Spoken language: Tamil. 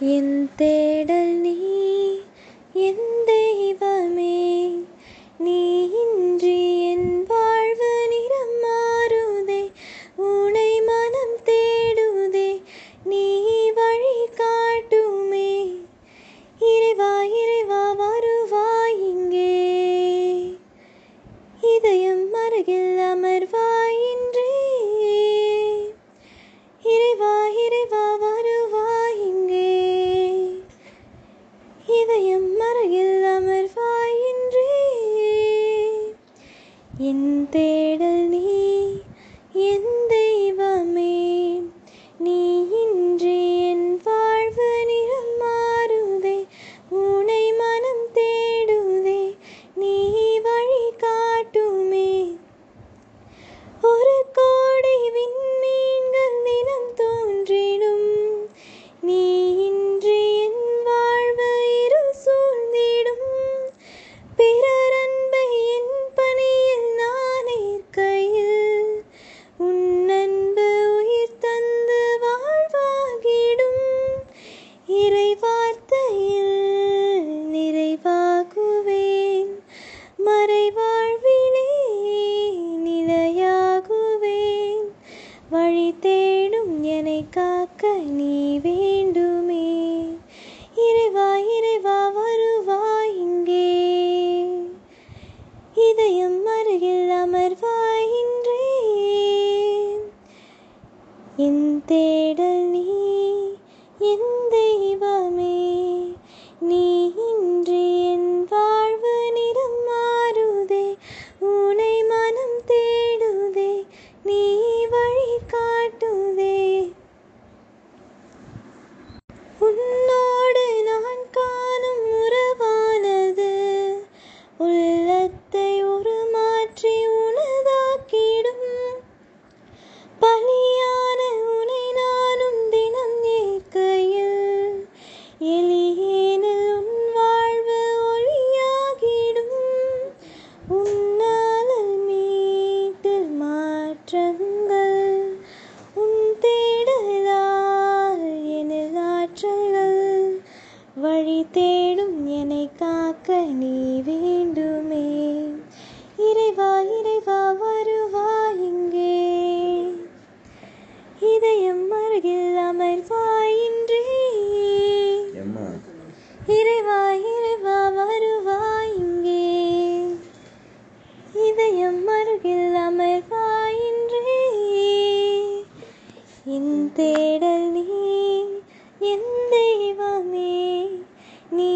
என் தேடல் நீ என் தெய்வமே, நீ இன்றி என் வாழ்வு நிறம் மாறுதே, உனை மனம் தேடுதே, நீ வழி காட்டுமே. இறைவா இறைவா வருவாய் இங்கே, இதயம் அருகில் அமர்வாய் இன்றே. இறைவா இறைவா வருவாய் இங்கே, இதயம் அருகில் அமர்வாய் இன்றே. என் தேடல் நீ என் தெய்வமே, நீ இன்றி என் வாழ்வு நிறம் மாறுதே, உனை மனம் தேடுதே, நீ வழி காட்டுமே. ஒரு கோடி விண்மீன்கள் தினம் தோன்றிடும், நீ இன்றி என் வாழ்வு இருள் சூழ்ந்திடும். பிறர் அன்பை என் பணியில் நான் ஏற்கையில், உன் அன்பு உயிர் தந்து வாழ்வாகிடும். இறை வார்த்தையில் நிறைவாகுவேன், மறைவாழ்விலே நிலையாகுவேன். வழி தேடும் என்னை காக்க நீ வேண்டுமே. இறைவா இறைவா வருவாய் இங்கே, இதயம் அருகில் அமர்வாய் இன்றே. என் தேடல் நீ என் தெய்வமே, நீ இன்றி என் வாழ்வு நிறம் மாறுதே, உனை மனம் தேடுதே, நீ வழி காட்டுதே. உன்னோடு நான் காணும் உறவானது, உள்ளத்தை ஒரு மாற்றி உனதாக்கிடும். பலியான உனை நானும் தினம் ஏற்கையில், எளியேனில் உன் வாழ்வு ஒளியாகிடும். உன்னாலல் மீட்டில் மாற்றங்கள், உன் தேடலால் எனில் ஆற்றல்கள். வழி தேடும் என்னை காக்க நீ வேண்டுமே. இறைவா இறைவா வருவாய் இங்கே, இதயம் அருகில் அமர்வாய் இன்றே. இறைவா இறைவா வருவாய் இங்கே, இதயம் அருகில் அமர்வாய் இன்றே. என் தேடல் நீ என் தெய்வமே, நீ